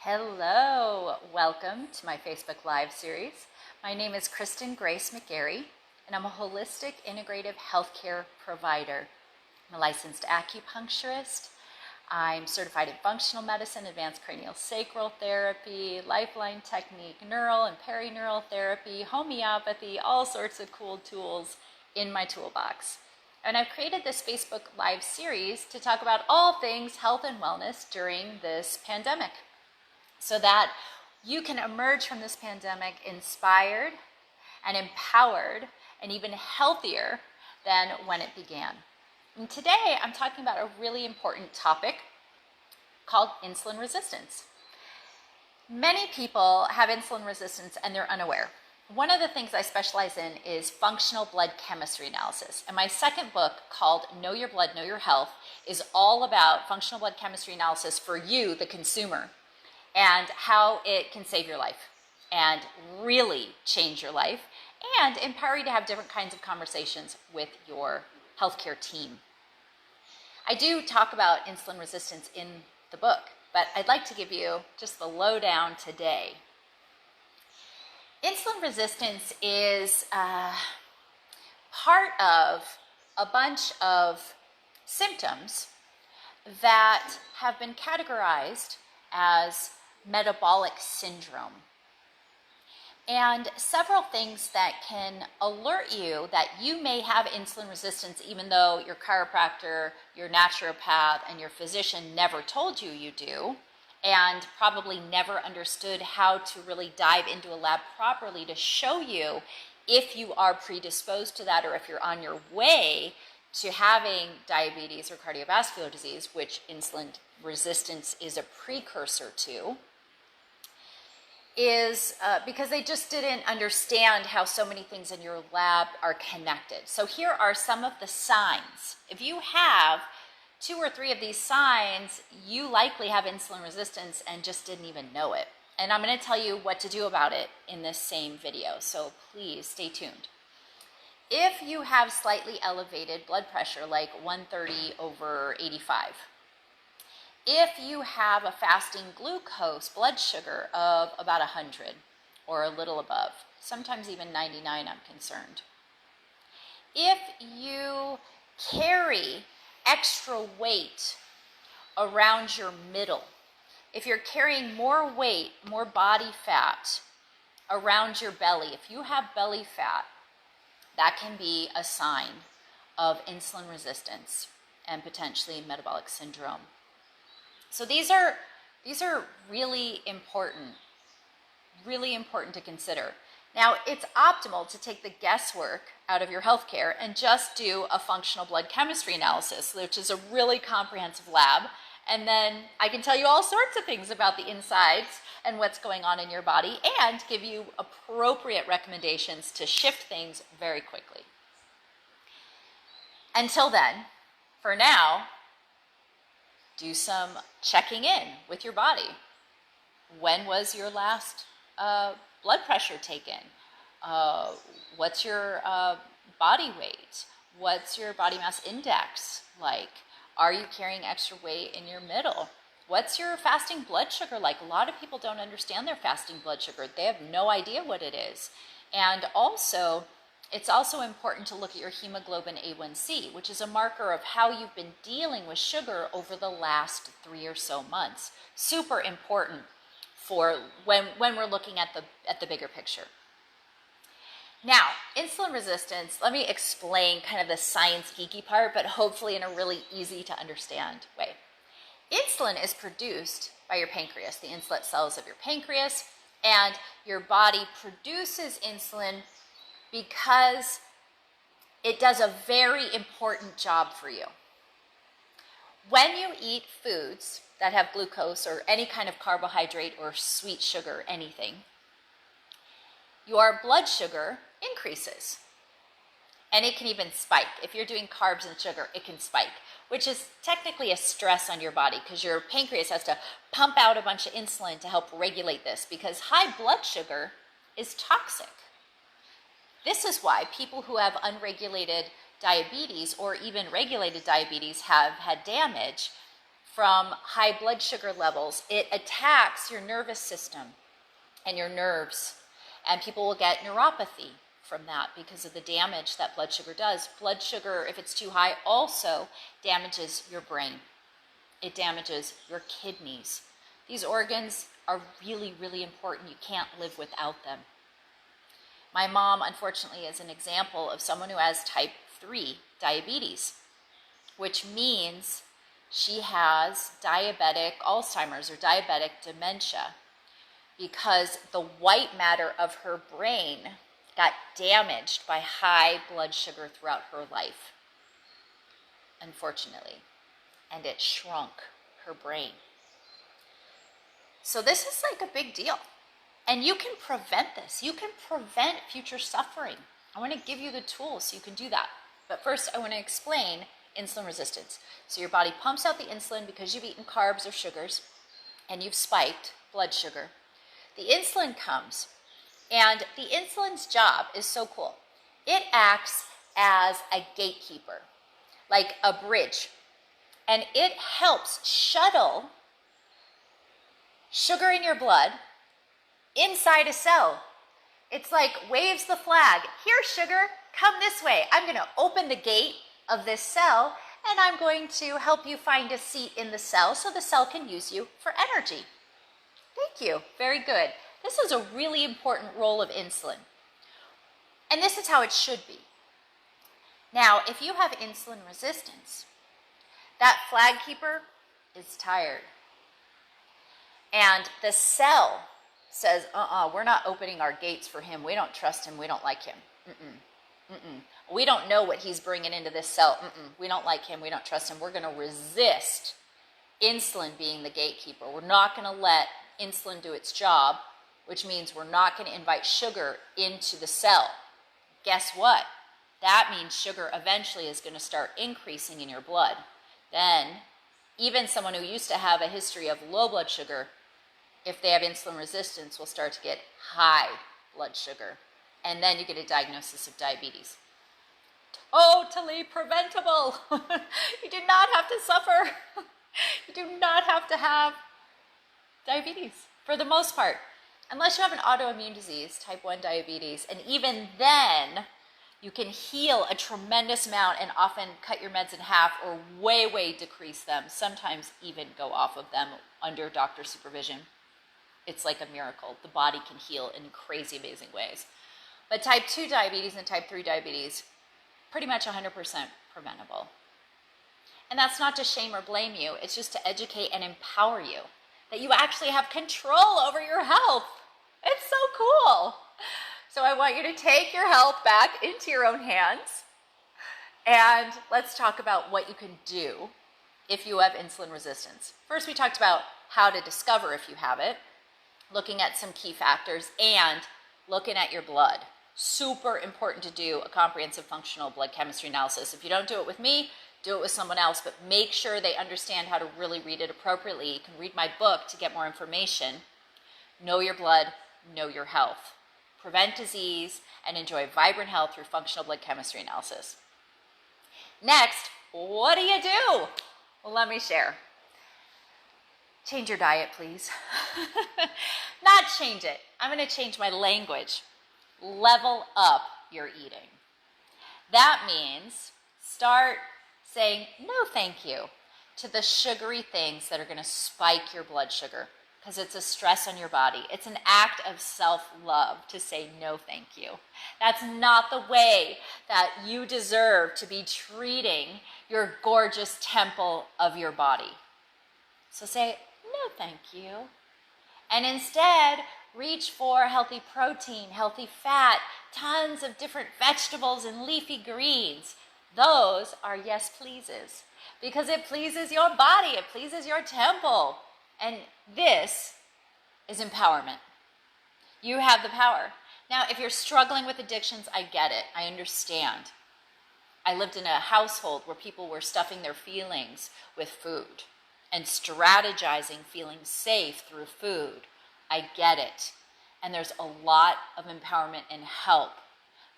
Hello, welcome to my Facebook Live series. My name is Kristin Grayce McGary, and I'm a holistic integrative healthcare provider. I'm a licensed acupuncturist. I'm certified in functional medicine, advanced cranial sacral therapy, lifeline technique, neural and perineural therapy, homeopathy, all sorts of cool tools in my toolbox. And I've created this Facebook Live series to talk about all things health and wellness during this pandemic, so that you can emerge from this pandemic inspired and empowered and even healthier than when it began. And today I'm talking about a really important topic called insulin resistance. Many people have insulin resistance and they're unaware. One of the things I specialize in is functional blood chemistry analysis. And my second book, called Know Your Blood, Know Your Health, is all about functional blood chemistry analysis for you, the consumer, and how it can save your life and really change your life and empower you to have different kinds of conversations with your healthcare team. I do talk about insulin resistance in the book, but I'd like to give you just the lowdown today. Insulin resistance is part of a bunch of symptoms that have been categorized as metabolic syndrome. And several things that can alert you that you may have insulin resistance even though your chiropractor, your naturopath, and your physician never told you you do, and probably never understood how to really dive into a lab properly to show you if you are predisposed to that or if you're on your way to having diabetes or cardiovascular disease, which insulin resistance is a precursor to, is because they just didn't understand how so many things in your lab are connected. So here are some of the signs. If you have 2 or 3 of these signs, you likely have insulin resistance and just didn't even know it. And I'm going to tell you what to do about it in this same video, so please stay tuned. If you have slightly elevated blood pressure, like 130/85, if you have a fasting glucose blood sugar of about 100 or a little above, sometimes even 99, I'm concerned. If you carry extra weight around your middle, if you're carrying more weight, more body fat around your belly, if you have belly fat, that can be a sign of insulin resistance and potentially metabolic syndrome. So these are really important to consider. Now, it's optimal to take the guesswork out of your healthcare and just do a functional blood chemistry analysis, which is a really comprehensive lab. And then I can tell you all sorts of things about the insides and what's going on in your body and give you appropriate recommendations to shift things very quickly. Until then, for now, do some checking in with your body. When was your last blood pressure taken? What's your body weight? What's your body mass index like? Are you carrying extra weight in your middle? What's your fasting blood sugar like? A lot of people don't understand their fasting blood sugar. They have no idea what it is. And also, it's also important to look at your hemoglobin A1C, which is a marker of how you've been dealing with sugar over the last 3 or so months. Super important for when we're looking at the bigger picture. Now, insulin resistance, let me explain kind of the science geeky part, but hopefully in a really easy to understand way. Insulin is produced by your pancreas, the insulin cells of your pancreas, and your body produces insulin because it does a very important job for you. When you eat foods that have glucose or any kind of carbohydrate or sweet sugar, anything, your blood sugar increases. And it can even spike. If you're doing carbs and sugar, it can spike, which is technically a stress on your body because your pancreas has to pump out a bunch of insulin to help regulate this because high blood sugar is toxic. This is why people who have unregulated diabetes or even regulated diabetes have had damage from high blood sugar levels. It attacks your nervous system and your nerves, and people will get neuropathy from that because of the damage that blood sugar does. Blood sugar, if it's too high, also damages your brain. It damages your kidneys. These organs are really, really important. You can't live without them. My mom, unfortunately, is an example of someone who has type 3 diabetes, which means she has diabetic Alzheimer's or diabetic dementia because the white matter of her brain got damaged by high blood sugar throughout her life, unfortunately, and it shrunk her brain. So this is like a big deal. And you can prevent this. You can prevent future suffering. I want to give you the tools so you can do that. But first, I want to explain insulin resistance. So your body pumps out the insulin because you've eaten carbs or sugars, and you've spiked blood sugar. The insulin comes, and the insulin's job is so cool. It acts as a gatekeeper, like a bridge, and it helps shuttle sugar in your blood inside a cell. It's like waves the flag. Here, sugar, come this way. I'm going to open the gate of this cell, and I'm going to help you find a seat in the cell so the cell can use you for energy. Thank you. Very good. This is a really important role of insulin. And this is how it should be. Now, if you have insulin resistance, that flag keeper is tired. And the cell says, we're not opening our gates for him. We don't trust him. We don't like him. We don't know what he's bringing into this cell. We don't like him. We don't trust him. We're going to resist insulin being the gatekeeper. We're not going to let insulin do its job, which means we're not going to invite sugar into the cell. Guess what? That means sugar eventually is going to start increasing in your blood. Then, even someone who used to have a history of low blood sugar, if they have insulin resistance, will start to get high blood sugar. And then you get a diagnosis of diabetes. Totally preventable. You do not have to suffer. You do not have to have diabetes for the most part, unless you have an autoimmune disease, type 1 diabetes. And even then, you can heal a tremendous amount and often cut your meds in half or way, way decrease them, sometimes even go off of them under doctor supervision. It's like a miracle. The body can heal in crazy, amazing ways. But type 2 diabetes and type 3 diabetes, pretty much 100% preventable. And that's not to shame or blame you. It's just to educate and empower you that you actually have control over your health. It's so cool. So I want you to take your health back into your own hands. And let's talk about what you can do if you have insulin resistance. First, we talked about how to discover if you have it, looking at some key factors, and looking at your blood. Super important to do a comprehensive functional blood chemistry analysis. If you don't do it with me, do it with someone else, but make sure they understand how to really read it appropriately. You can read my book to get more information. Know your blood, know your health. Prevent disease and enjoy vibrant health through functional blood chemistry analysis. Next, what do? Well, let me share. Change your diet, please. Not change it. I'm going to change my language. Level up your eating. That means start saying no thank you to the sugary things that are going to spike your blood sugar, because it's a stress on your body. It's an act of self-love to say no thank you. That's not the way that you deserve to be treating your gorgeous temple of your body. So say no thank you. And instead, reach for healthy protein, healthy fat, tons of different vegetables and leafy greens. Those are yes pleases, because it pleases your body, it pleases your temple. And this is empowerment. You have the power. Now, if you're struggling with addictions, I get it. I understand. I lived in a household where people were stuffing their feelings with food and strategizing feeling safe through food. I get it. And there's a lot of empowerment and help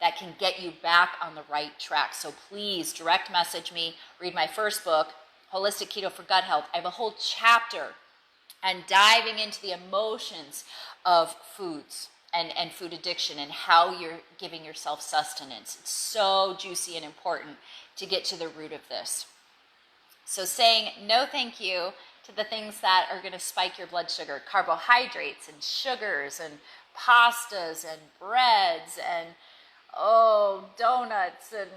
that can get you back on the right track. So please direct message me, read my first book, Holistic Keto for Gut Health, I have a whole chapter on diving into the emotions of foods and food addiction and how you're giving yourself sustenance. It's so juicy and important to get to the root of this. So saying no thank you to the things that are going to spike your blood sugar, carbohydrates and sugars and pastas and breads and donuts and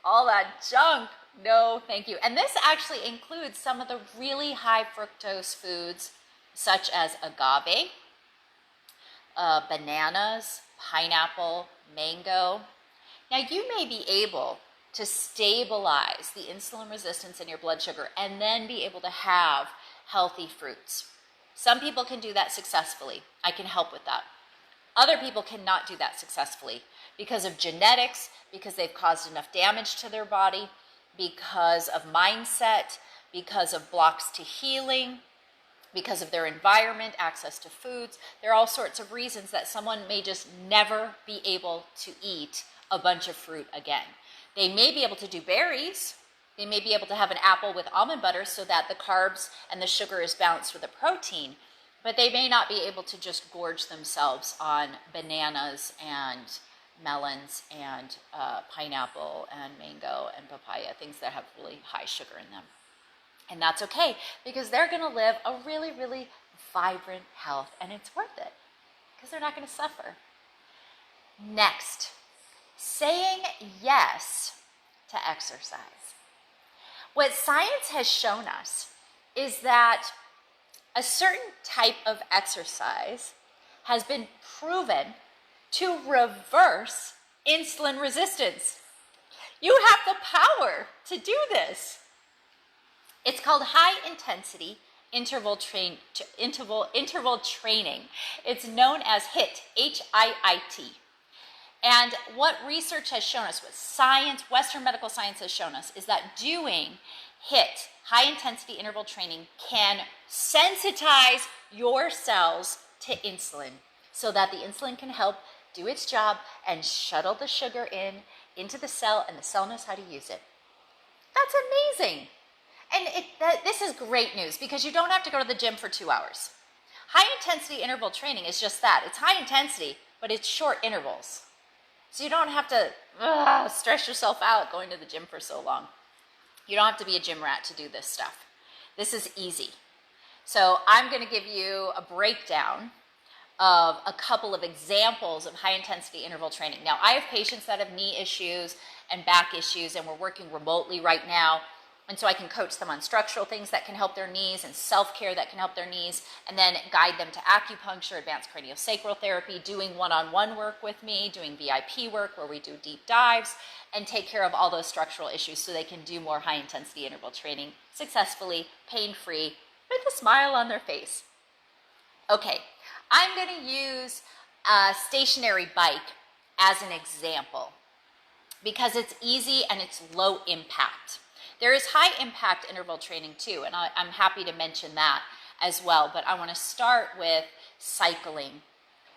all that junk. No thank you. And this actually includes some of the really high fructose foods such as agave, bananas, pineapple, mango. Now you may be able to stabilize the insulin resistance in your blood sugar and then be able to have healthy fruits. Some people can do that successfully. I can help with that. Other people cannot do that successfully because of genetics, because they've caused enough damage to their body, because of mindset, because of blocks to healing, because of their environment, access to foods. There are all sorts of reasons that someone may just never be able to eat a bunch of fruit again. They may be able to do berries. They may be able to have an apple with almond butter so that the carbs and the sugar is balanced with the protein, but they may not be able to just gorge themselves on bananas and melons and pineapple and mango and papaya, things that have really high sugar in them. And that's okay, because they're going to live a really, really vibrant health, and it's worth it because they're not going to suffer. Next, saying yes to exercise. What science has shown us is that a certain type of exercise has been proven to reverse insulin resistance. You have the power to do this. It's called high intensity interval training. It's known as HIIT, H-I-I-T. And what research has shown us, what science, Western medical science has shown us, is that doing HIIT, high intensity interval training, can sensitize your cells to insulin so that the insulin can help do its job and shuttle the sugar into the cell, and the cell knows how to use it. That's amazing. And this is great news because you don't have to go to the gym for 2 hours. High intensity interval training is just that. It's high intensity, but it's short intervals. So you don't have to stress yourself out going to the gym for so long. You don't have to be a gym rat to do this stuff. This is easy. So I'm going to give you a breakdown of a couple of examples of high intensity interval training. Now, I have patients that have knee issues and back issues, and we're working remotely right now. And so I can coach them on structural things that can help their knees and self-care that can help their knees, and then guide them to acupuncture, advanced craniosacral therapy, doing one-on-one work with me, doing VIP work where we do deep dives, and take care of all those structural issues so they can do more high-intensity interval training successfully, pain-free, with a smile on their face. Okay, I'm going to use a stationary bike as an example because it's easy and it's low impact. There is high impact interval training too, and I'm happy to mention that as well, but I want to start with cycling.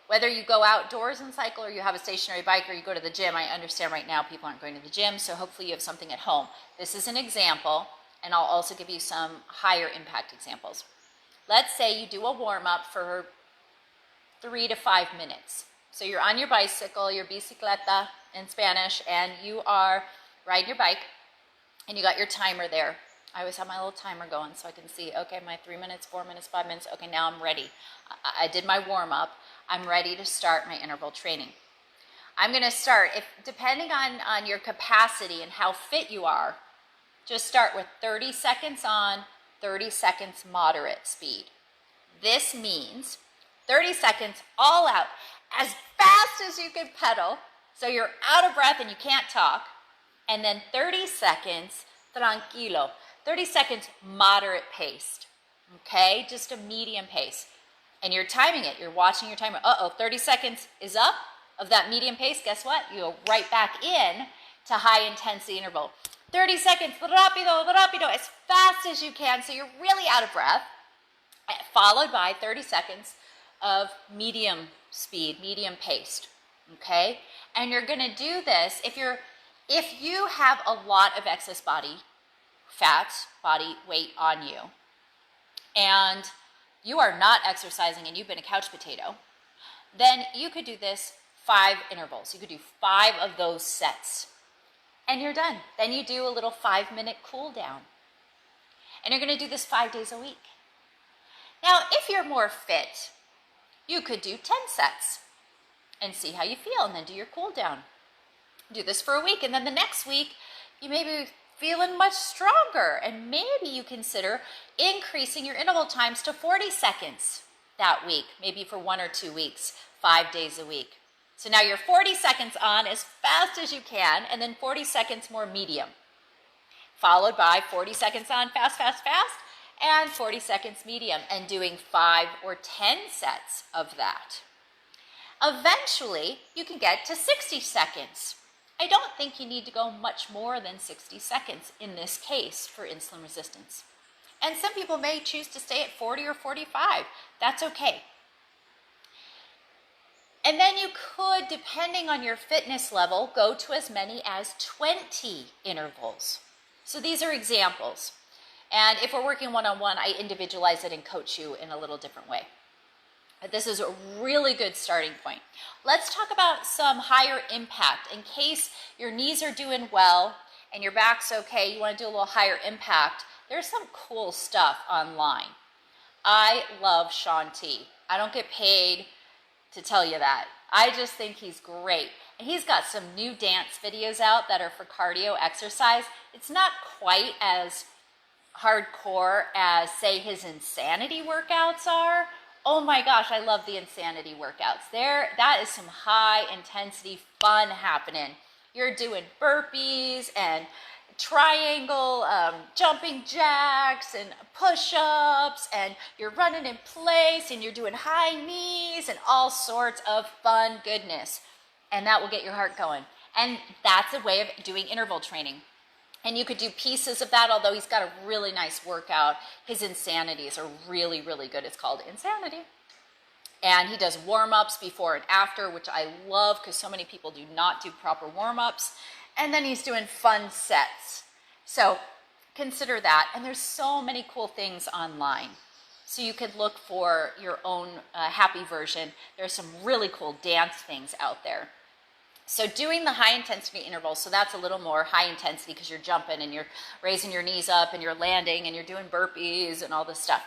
Whether you go outdoors and cycle or you have a stationary bike or you go to the gym, I understand right now people aren't going to the gym, so hopefully you have something at home. This is an example, and I'll also give you some higher impact examples. Let's say you do a warm-up for 3 to 5 minutes. So you're on your bicycle, your bicicleta in Spanish, and you are riding your bike, and you got your timer there. I always have my little timer going so I can see, okay, my 3 minutes, 4 minutes, 5 minutes, okay, now I'm ready. I did my warm-up. I'm ready to start my interval training. I'm going to start, depending on your capacity and how fit you are, just start with 30 seconds on, 30 seconds moderate speed. This means 30 seconds all out, as fast as you can pedal, so you're out of breath and you can't talk, and then 30 seconds tranquilo, 30 seconds moderate paced, okay? Just a medium pace. And you're timing it, you're watching your timer. 30 seconds is up of that medium pace. Guess what? You go right back in to high intensity interval. 30 seconds, rápido, rápido, as fast as you can, so you're really out of breath, followed by 30 seconds of medium speed, medium paced, okay? And you're gonna do this, if you have a lot of excess body fat body weight on you, and you are not exercising and you've been a couch potato, then you could do this 5 intervals. You could do 5 of those sets and you're done. Then you do a little 5-minute cool down. And you're going to do this 5 days a week. Now, if you're more fit, you could do 10 sets and see how you feel and then do your cool down. Do this for a week, and then the next week you may be feeling much stronger, and maybe you consider increasing your interval times to 40 seconds that week, maybe for 1 or 2 weeks, 5 days a week. So now you're 40 seconds on as fast as you can, and then 40 seconds more medium, followed by 40 seconds on fast, fast, fast, and 40 seconds medium, and doing 5 or 10 sets of that. Eventually, you can get to 60 seconds. I don't think you need to go much more than 60 seconds in this case for insulin resistance. And some people may choose to stay at 40 or 45. That's okay. And then you could, depending on your fitness level, go to as many as 20 intervals. So these are examples. And if we're working one-on-one, I individualize it and coach you in a little different way. But this is a really good starting point. Let's talk about some higher impact. In case your knees are doing well and your back's okay, you want to do a little higher impact, there's some cool stuff online. I love Shaun T. I don't get paid to tell you that. I just think he's great. And he's got some new dance videos out that are for cardio exercise. It's not quite as hardcore as, say, his insanity workouts are. Oh my gosh, I love the insanity workouts. That is some high intensity fun happening. You're doing burpees and triangle jumping jacks and push-ups, and you're running in place, and you're doing high knees and all sorts of fun goodness. And that will get your heart going. And that's a way of doing interval training. And you could do pieces of that, although he's got a really nice workout. His insanities are really, really good. It's called Insanity. And he does warm-ups before and after, which I love because so many people do not do proper warm-ups. And then he's doing fun sets. So consider that. And there's so many cool things online. So you could look for your own happy version. There's some really cool dance things out there. So doing the high intensity intervals, so that's a little more high intensity because you're jumping and you're raising your knees up and you're landing and you're doing burpees and all this stuff.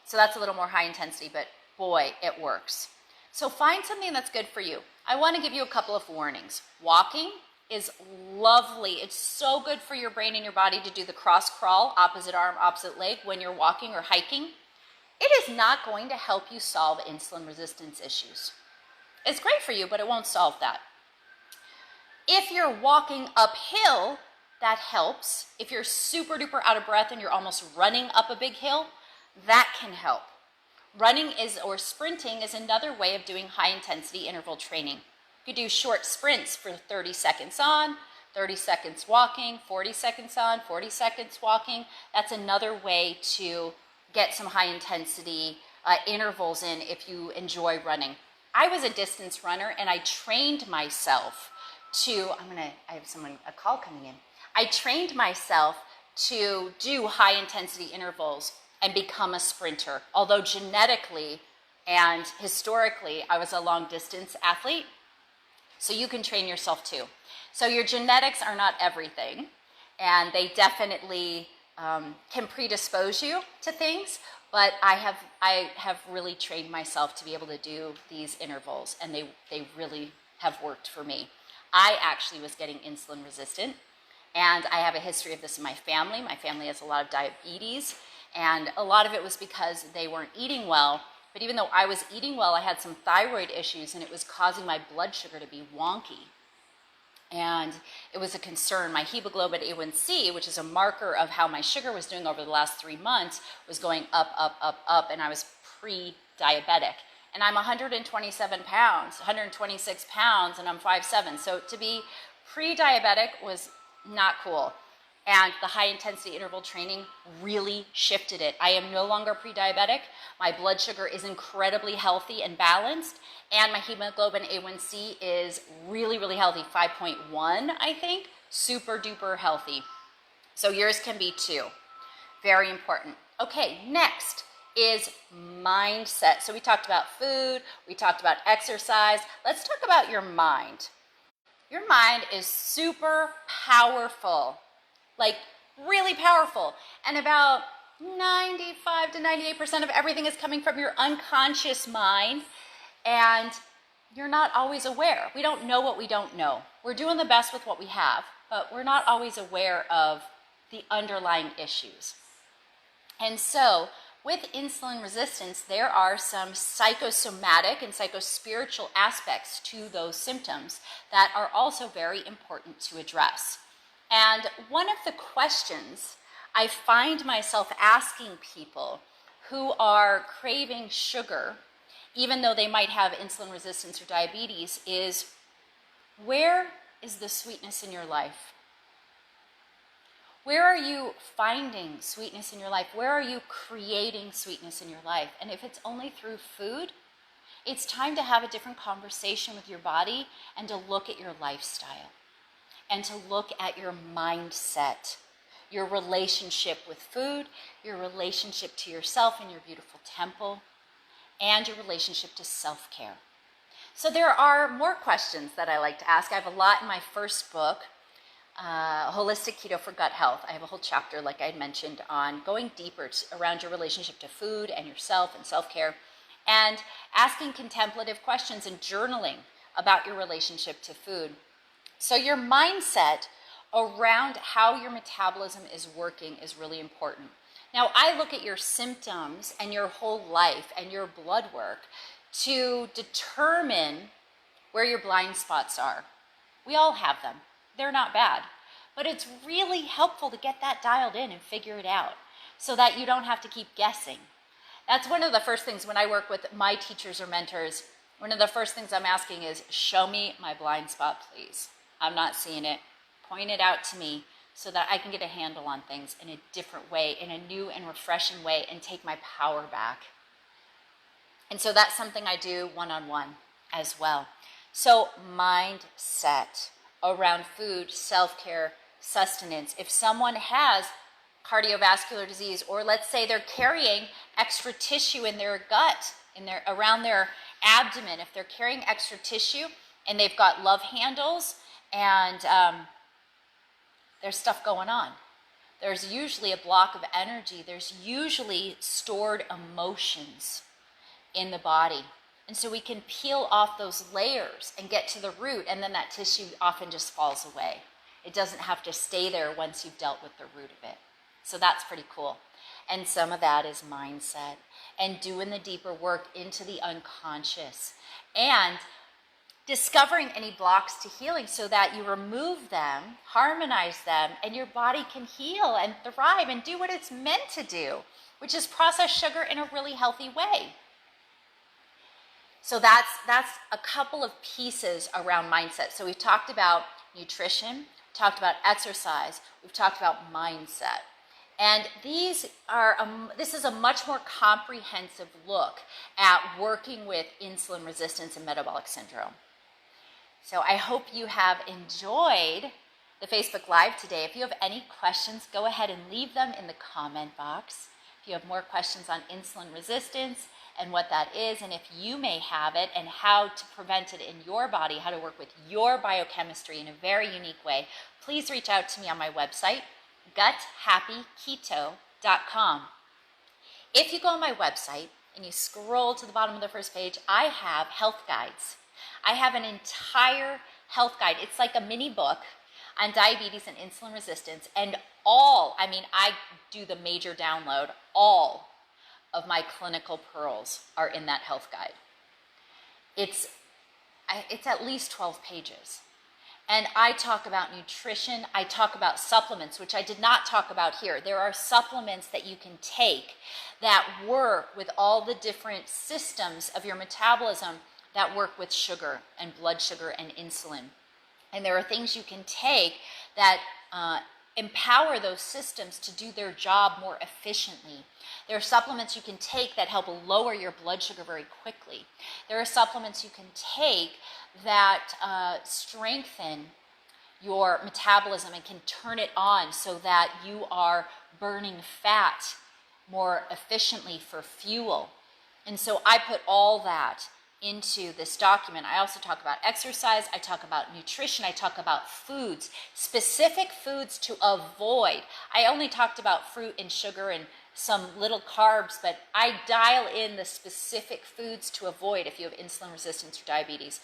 So that's a little more high intensity, but boy, it works. So find something that's good for you. I want to give you a couple of warnings. Walking is lovely. It's so good for your brain and your body to do the cross crawl, opposite arm, opposite leg when you're walking or hiking. It is not going to help you solve insulin resistance issues. It's great for you, but it won't solve that. If you're walking uphill, that helps. If you're super duper out of breath and you're almost running up a big hill, that can help. Running or sprinting is another way of doing high intensity interval training. You do short sprints for 30 seconds on, 30 seconds walking, 40 seconds on, 40 seconds walking. That's another way to get some high intensity intervals in if you enjoy running. I was a distance runner and I trained myself to, I have a call coming in. I trained myself to do high intensity intervals and become a sprinter. Although genetically and historically, I was a long distance athlete. So you can train yourself too. So your genetics are not everything, and they definitely can predispose you to things, but I have really trained myself to be able to do these intervals, and they really have worked for me. I actually was getting insulin resistant, and I have a history of this in my family. My family has a lot of diabetes, and a lot of it was because they weren't eating well. But even though I was eating well, I had some thyroid issues, and it was causing my blood sugar to be wonky. And it was a concern. My hemoglobin A1C, which is a marker of how my sugar was doing over the last 3 months, was going up, up, up, up, and I was pre-diabetic. And I'm 127 pounds, 126 pounds, and I'm 5'7". So to be pre-diabetic was not cool. And the high-intensity interval training really shifted it. I am no longer pre-diabetic. My blood sugar is incredibly healthy and balanced, and my hemoglobin A1C is really, really healthy, 5.1, I think, super duper healthy. So yours can be too. Very important. Okay, next is mindset. So we talked about food, we talked about exercise. Let's talk about your mind. Your mind is super powerful, like really powerful. And about 95 to 98% of everything is coming from your unconscious mind. And you're not always aware. We don't know what we don't know. We're doing the best with what we have, but we're not always aware of the underlying issues. And so with insulin resistance, there are some psychosomatic and psychospiritual aspects to those symptoms that are also very important to address. And one of the questions I find myself asking people who are craving sugar, even though they might have insulin resistance or diabetes, is where is the sweetness in your life? Where are you finding sweetness in your life? Where are you creating sweetness in your life? And if it's only through food, it's time to have a different conversation with your body and to look at your lifestyle and to look at your mindset, your relationship with food, your relationship to yourself and your beautiful temple, and your relationship to self-care. So there are more questions that I like to ask. I have a lot in my first book, Holistic Keto for Gut Health. I have a whole chapter, like I had mentioned, on going deeper around your relationship to food and yourself and self-care, and asking contemplative questions and journaling about your relationship to food. So your mindset around how your metabolism is working is really important. Now, I look at your symptoms and your whole life and your blood work to determine where your blind spots are. We all have them. They're not bad. But it's really helpful to get that dialed in and figure it out so that you don't have to keep guessing. That's one of the first things when I work with my teachers or mentors. One of the first things I'm asking is, show me my blind spot, please. I'm not seeing it. Point it out to me so that I can get a handle on things in a different way, in a new and refreshing way, and take my power back. And so that's something I do one-on-one as well. So mindset around food, self-care, sustenance. If someone has cardiovascular disease, or let's say they're carrying extra tissue in their gut, around their abdomen, if they're carrying extra tissue and they've got love handles and there's stuff going on, there's usually a block of energy. There's usually stored emotions in the body. And so we can peel off those layers and get to the root, and then that tissue often just falls away. It doesn't have to stay there once you've dealt with the root of it. So that's pretty cool. And some of that is mindset and doing the deeper work into the unconscious and discovering any blocks to healing so that you remove them, harmonize them, and your body can heal and thrive and do what it's meant to do, which is process sugar in a really healthy way. So that's a couple of pieces around mindset. So we've talked about nutrition, talked about exercise, we've talked about mindset. And this is a much more comprehensive look at working with insulin resistance and metabolic syndrome. So I hope you have enjoyed the Facebook Live today. If you have any questions, go ahead and leave them in the comment box. If you have more questions on insulin resistance and what that is, and if you may have it, and how to prevent it in your body, how to work with your biochemistry in a very unique way, please reach out to me on my website, guthappyketo.com. If you go on my website and you scroll to the bottom of the first page, I have health guides. I have an entire health guide. It's like a mini book on diabetes and insulin resistance, and I do the major download. All of my clinical pearls are in that health guide. It's at least 12 pages. And I talk about nutrition, I talk about supplements, which I did not talk about here. There are supplements that you can take that work with all the different systems of your metabolism that work with sugar and blood sugar and insulin. And there are things you can take that empower those systems to do their job more efficiently. There are supplements you can take that help lower your blood sugar very quickly. There are supplements you can take that strengthen your metabolism and can turn it on so that you are burning fat more efficiently for fuel. And so I put all that into this document. I also talk about exercise, I talk about nutrition, I talk about foods, specific foods to avoid. I only talked about fruit and sugar and some little carbs, but I dial in the specific foods to avoid if you have insulin resistance or diabetes,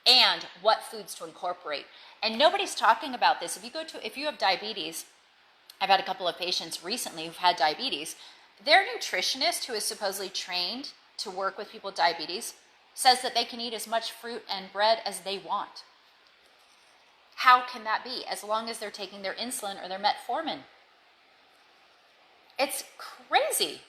and what foods to incorporate. And nobody's talking about this. If you have diabetes, I've had a couple of patients recently who've had diabetes. Their nutritionist, who is supposedly trained to work with people with diabetes, says that they can eat as much fruit and bread as they want. How can that be? As long as they're taking their insulin or their metformin. It's crazy.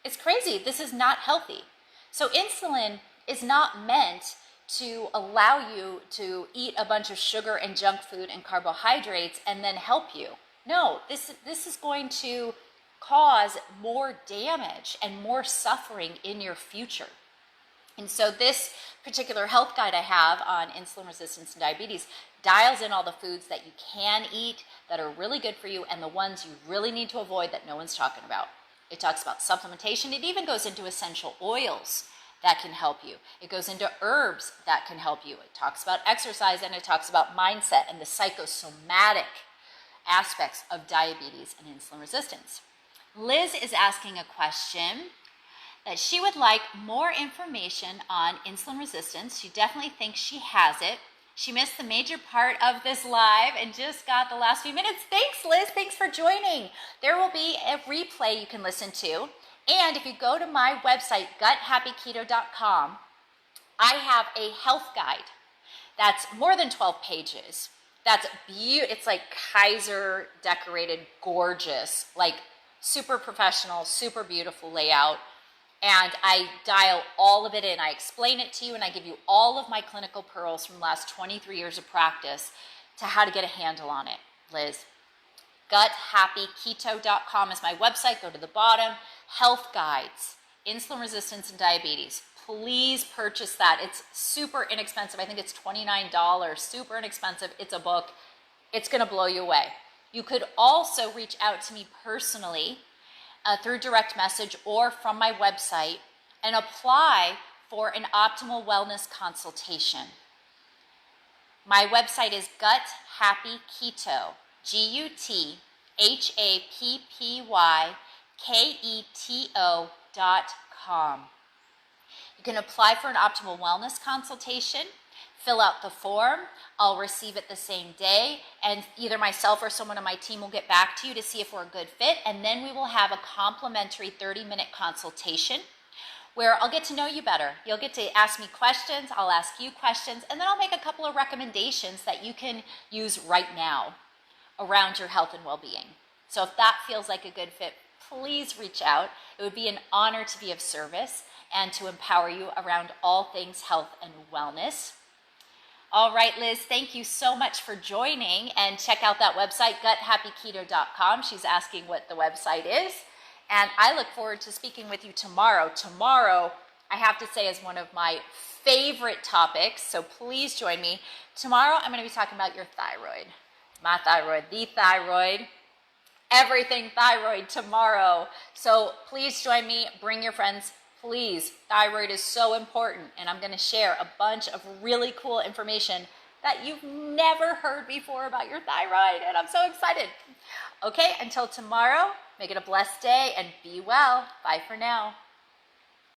It's crazy. This is not healthy. So insulin is not meant to allow you to eat a bunch of sugar and junk food and carbohydrates and then help you. No, this is going to cause more damage and more suffering in your future. And so this particular health guide I have on insulin resistance and diabetes dials in all the foods that you can eat that are really good for you and the ones you really need to avoid that no one's talking about. It talks about supplementation. It even goes into essential oils that can help you. It goes into herbs that can help you. It talks about exercise, and it talks about mindset and the psychosomatic aspects of diabetes and insulin resistance. Liz is asking a question that she would like more information on insulin resistance. She definitely thinks she has it. She missed the major part of this live and just got the last few minutes. Thanks, Liz. Thanks for joining. There will be a replay you can listen to. And if you go to my website, guthappyketo.com, I have a health guide that's more than 12 pages. That's beautiful. It's like Kaiser decorated, gorgeous, like super professional, super beautiful layout. And I dial all of it in. I explain it to you, and I give you all of my clinical pearls from the last 23 years of practice to how to get a handle on it, Liz. Guthappyketo.com is my website. Go to the bottom. Health guides, insulin resistance and diabetes. Please purchase that. It's super inexpensive. I think it's $29. Super inexpensive. It's a book. It's going to blow you away. You could also reach out to me personally through direct message or from my website and apply for an optimal wellness consultation. My website is guthappyketo, guthappyketo.com. You can apply for an optimal wellness consultation, fill out the form. I'll receive it the same day, and either myself or someone on my team will get back to you to see if we're a good fit, and then we will have a complimentary 30-minute consultation where I'll get to know you better. You'll get to ask me questions, I'll ask you questions, and then I'll make a couple of recommendations that you can use right now around your health and well-being. So if that feels like a good fit, please reach out. It would be an honor to be of service and to empower you around all things health and wellness. All right, Liz, thank you so much for joining, and check out that website, guthappyketo.com. She's asking what the website is, and I look forward to speaking with you tomorrow. Tomorrow, I have to say, is one of my favorite topics, so please join me. Tomorrow, I'm going to be talking about your thyroid. My thyroid, the thyroid, everything thyroid tomorrow. So please join me, bring your friends. Please, thyroid is so important, and I'm going to share a bunch of really cool information that you've never heard before about your thyroid, and I'm so excited. Okay, until tomorrow, make it a blessed day and be well. Bye for now.